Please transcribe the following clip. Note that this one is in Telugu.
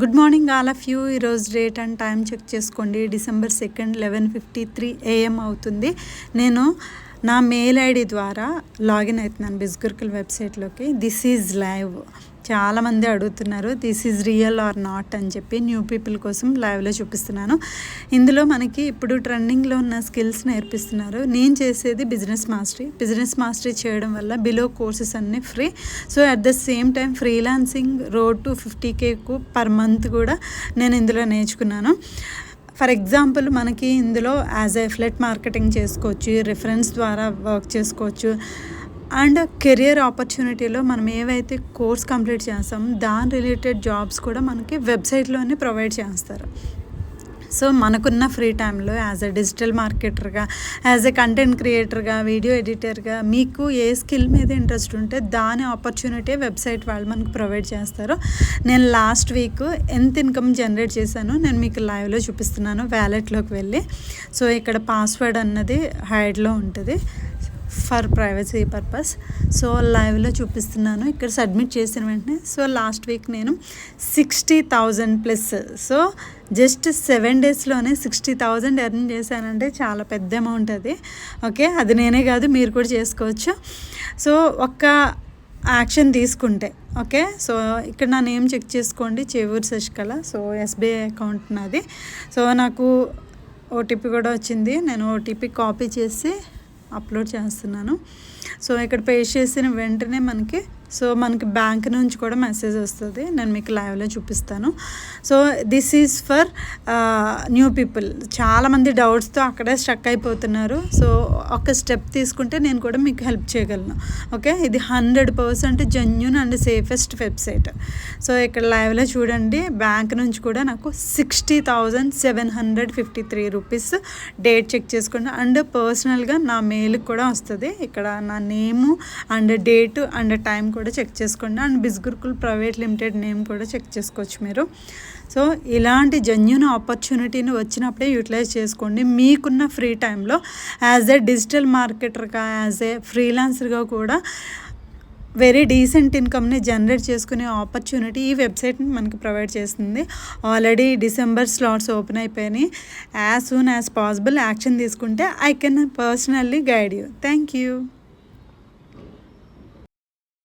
Good morning all of you. ఈరోజు డేట్ అండ్ టైం చెక్ చేసుకోండి. December 2nd 11:53 AM అవుతుంది. నేను నా మెయిల్ ఐడి ద్వారా లాగిన్ అవుతున్నాను బిజ్గురుకుల్ వెబ్సైట్లోకి. This is live. చాలామంది అడుగుతున్నారు this is real are not అని చెప్పి. న్యూ పీపుల్ కోసం లైవ్లో చూపిస్తున్నాను. ఇందులో మనకి ఇప్పుడు ట్రెండింగ్లో ఉన్న స్కిల్స్ నేర్పిస్తున్నారు. నేను చేసేది బిజినెస్ మాస్టరీ చేయడం వల్ల బిలో కోర్సెస్ అన్నీ free. So at the same time freelancing road to 50K per month కూడా నేను ఇందులో నేర్చుకున్నాను. ఫర్ ఎగ్జాంపుల్ మనకి ఇందులో యాజ్ ఏ ఫ్లెట్ మార్కెటింగ్ చేసుకోవచ్చు, రిఫరెన్స్ ద్వారా వర్క్ చేసుకోవచ్చు, అండ్ కెరియర్ ఆపర్చునిటీలో మనం ఏవైతే కోర్స్ కంప్లీట్ చేస్తామో దాని రిలేటెడ్ జాబ్స్ కూడా మనకి వెబ్సైట్లోనే ప్రొవైడ్ చేస్తారు. సో మనకున్న ఫ్రీ టైంలో యాజ్ ఎ డిజిటల్ మార్కెటర్గా, యాజ్ ఎ కంటెంట్ క్రియేటర్గా, వీడియో ఎడిటర్గా మీకు ఏ స్కిల్ మీద ఇంట్రెస్ట్ ఉంటే దాని ఆపర్చునిటీ వెబ్సైట్ వాళ్ళు మనకు ప్రొవైడ్ చేస్తారు. నేను లాస్ట్ వీక్ ఎంత ఇన్కమ్ జనరేట్ చేశానో నేను మీకు లైవ్లో చూపిస్తున్నాను వ్యాలెట్లోకి వెళ్ళి. సో ఇక్కడ పాస్వర్డ్ అన్నది హైడ్లో ఉంటుంది ఫర్ ప్రైవసీ పర్పస్. సో లైవ్లో చూపిస్తున్నాను. ఇక్కడ సబ్మిట్ చేసిన వెంటనే సో లాస్ట్ వీక్ నేను 60,000+. సో జస్ట్ 7 డేస్లోనే 60,000 ఎర్న్ చేశానంటే చాలా పెద్ద అమౌంట్ అది. ఓకే, అది నేనే కాదు మీరు కూడా చేసుకోవచ్చు. సో ఒక్క యాక్షన్ తీసుకుంటే. ఓకే, సో ఇక్కడ నా నేమ్ చెక్ చేసుకోండి, Chevuru Sasikala. So SBI account నాది. సో నాకు OTP కూడా వచ్చింది. నేను OTP కాపీ చేసి అప్లోడ్ చేస్తున్నాను. సో ఇక్కడ పే చేసిన వెంటనే మనకి బ్యాంక్ నుంచి కూడా మెసేజ్ వస్తుంది. నేను మీకు లైవ్లో చూపిస్తాను. So this is for new people. చాలామంది డౌట్స్తో అక్కడే స్ట్రక్ అయిపోతున్నారు. సో ఒక స్టెప్ తీసుకుంటే నేను కూడా మీకు హెల్ప్ చేయగలను. ఓకే, ఇది 100% genuine and safest website. So ఇక్కడ లైవ్లో చూడండి, బ్యాంక్ నుంచి కూడా నాకు 60,753 రూపీస్ డేట్ చెక్ చేసుకోండి. అండ్ పర్సనల్గా నా మెయిల్కి కూడా వస్తుంది. ఇక్కడ నా name and date and time కూడా చెక్ చేసుకోండి. అండ్ బిజ్గురుకుల్ ప్రైవేట్ లిమిటెడ్ నేమ్ కూడా చెక్ చేసుకోవచ్చు మీరు. సో ఇలాంటి జెన్యూన్ ఆపర్చునిటీని వచ్చినప్పుడే యూటిలైజ్ చేసుకోండి. మీకున్న ఫ్రీ టైంలో యాజ్ ఏ డిజిటల్ మార్కెటర్గా, యాజ్ ఏ ఫ్రీలాన్సర్గా కూడా వెరీ డీసెంట్ ఇన్కమ్ని జనరేట్ చేసుకునే ఆపర్చునిటీ ఈ వెబ్సైట్ని మనకి ప్రొవైడ్ చేస్తుంది. ఆల్రెడీ December స్లాట్స్ ఓపెన్ అయిపోయినాయి. As soon as possible action తీసుకుంటే I can personally guide you. Thank you.